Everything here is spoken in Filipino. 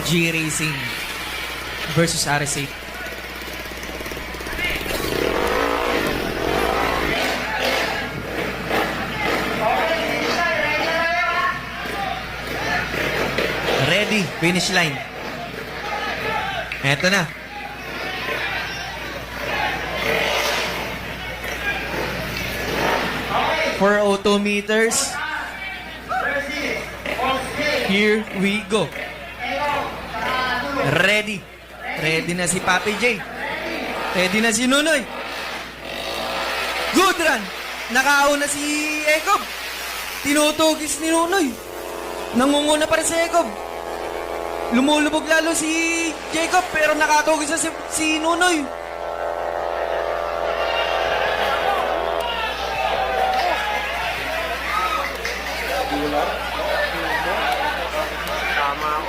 G-Racing versus RS8. Ready, finish line. Eto na. For auto meters. Here we go. Ready. Ready na si Papi J. Ready na si Nunoy. Good run. Nakauna si Ecob. Tinutugis ni Nunoy. Nangunguna para si Ecob. Lumulubog lalo si Jacob pero nakatugis na si Nunoy.